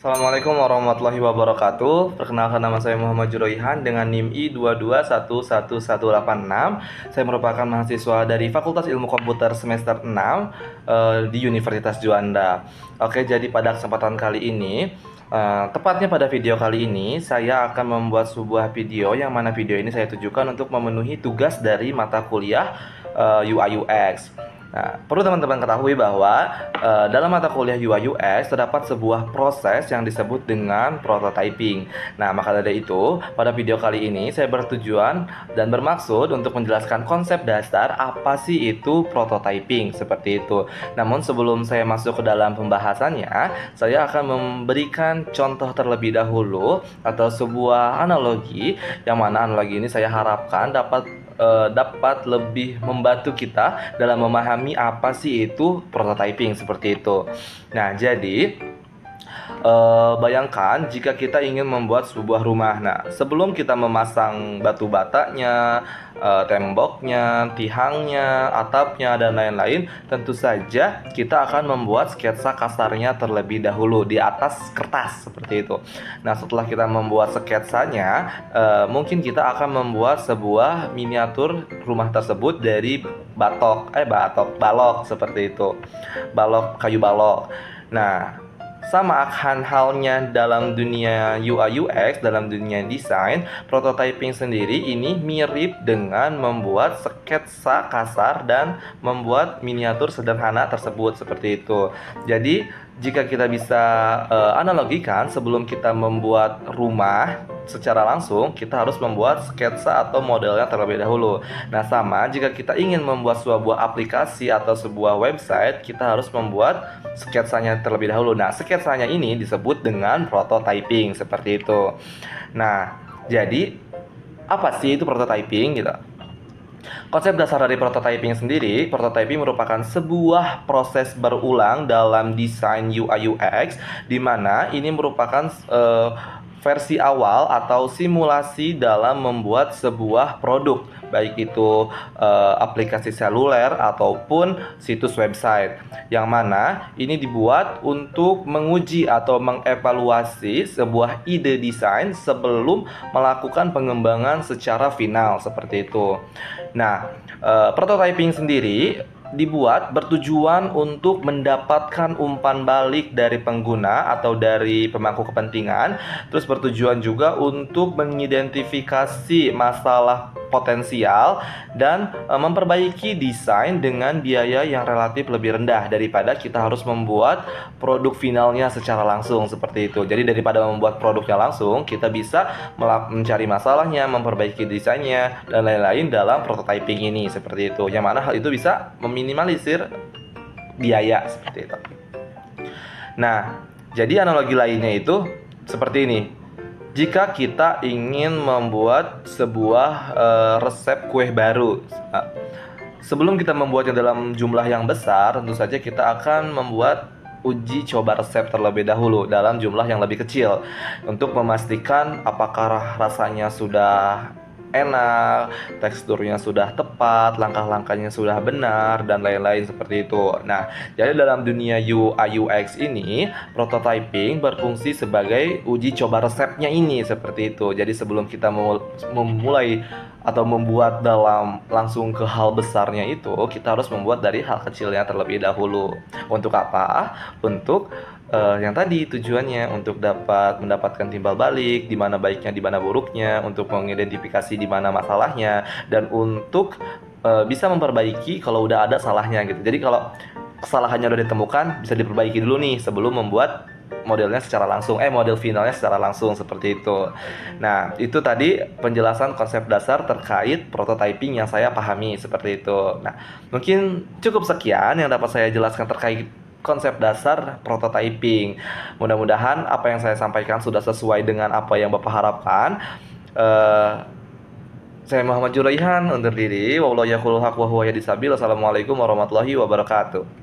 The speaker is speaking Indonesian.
Assalamualaikum warahmatullahi wabarakatuh. Perkenalkan, nama saya Muhammad Juroihan dengan NIM I2211186. Saya merupakan mahasiswa dari Fakultas Ilmu Komputer semester 6 di Universitas Juanda. Oke, jadi pada kesempatan kali ini, tepatnya pada video kali ini, saya akan membuat sebuah video yang mana video ini saya tujukan untuk memenuhi tugas dari mata kuliah UI UX. Nah, perlu teman-teman ketahui bahwa dalam mata kuliah UI UX terdapat sebuah proses yang disebut dengan prototyping. Nah, maka dari itu, pada video kali ini saya bertujuan dan bermaksud untuk menjelaskan konsep dasar apa sih itu prototyping seperti itu. Namun sebelum saya masuk ke dalam pembahasannya, saya akan memberikan contoh terlebih dahulu atau sebuah analogi yang mana analogi ini saya harapkan dapat lebih membantu kita dalam memahami apa sih itu prototyping seperti itu. Nah, jadi bayangkan jika kita ingin membuat sebuah rumah. Nah, sebelum kita memasang batu batanya, temboknya, tihangnya, atapnya, dan lain-lain, tentu saja kita akan membuat sketsa kasarnya terlebih dahulu di atas kertas seperti itu. Nah, setelah kita membuat sketsanya, mungkin kita akan membuat sebuah miniatur rumah tersebut dari balok seperti itu, kayu balok. Nah, sama akan halnya dalam dunia UI UX, dalam dunia desain, prototyping sendiri ini mirip dengan membuat sketsa kasar dan membuat miniatur sederhana tersebut seperti itu. Jadi, jika kita bisa analogikan, sebelum kita membuat rumah secara langsung, kita harus membuat sketsa atau modelnya terlebih dahulu. Nah, sama jika kita ingin membuat sebuah aplikasi atau sebuah website, kita harus membuat sketsanya terlebih dahulu. Nah, sketsanya ini disebut dengan prototyping seperti itu. Nah, jadi apa sih itu prototyping gitu? Konsep dasar dari prototyping sendiri, prototyping merupakan sebuah proses berulang dalam desain UI UX, di mana ini merupakan versi awal atau simulasi dalam membuat sebuah produk, baik itu aplikasi seluler ataupun situs website, yang mana ini dibuat untuk menguji atau mengevaluasi sebuah ide desain sebelum melakukan pengembangan secara final seperti itu. Nah, prototyping sendiri dibuat bertujuan untuk mendapatkan umpan balik dari pengguna atau dari pemangku kepentingan, terus bertujuan juga untuk mengidentifikasi masalah potensial dan memperbaiki desain dengan biaya yang relatif lebih rendah daripada kita harus membuat produk finalnya secara langsung seperti itu. Jadi daripada membuat produknya langsung, kita bisa mencari masalahnya, memperbaiki desainnya dan lain-lain dalam prototyping ini seperti itu. Yang mana hal itu bisa meminimalisir biaya seperti itu. Nah, jadi analogi lainnya itu seperti ini. Jika kita ingin membuat sebuah resep kue baru, sebelum kita membuatnya dalam jumlah yang besar, tentu saja kita akan membuat uji coba resep terlebih dahulu dalam jumlah yang lebih kecil untuk memastikan apakah rasanya sudah enak, teksturnya sudah tepat, langkah-langkahnya sudah benar, dan lain-lain seperti itu. Nah, jadi dalam dunia UI UX ini, prototyping berfungsi sebagai uji coba resepnya ini seperti itu. Jadi sebelum kita memulai atau membuat langsung ke hal besarnya itu, kita harus membuat dari hal kecilnya terlebih dahulu. Untuk apa? Untuk yang tadi tujuannya untuk dapat mendapatkan timbal balik, di mana baiknya, di mana buruknya, untuk mengidentifikasi di mana masalahnya, dan untuk bisa memperbaiki kalau udah ada salahnya gitu. Jadi kalau kesalahannya udah ditemukan, bisa diperbaiki dulu nih sebelum membuat modelnya secara langsung, model finalnya secara langsung seperti itu. Nah, itu tadi penjelasan konsep dasar terkait prototyping yang saya pahami seperti itu. Nah, mungkin cukup sekian yang dapat saya jelaskan terkait konsep dasar prototyping. Mudah-mudahan apa yang saya sampaikan sudah sesuai dengan apa yang Bapak harapkan. Saya Muhammad Juraihan undur diri. Wallahu yaqulu haq wa huwa yahdi sabil. Assalamualaikum warahmatullahi wabarakatuh.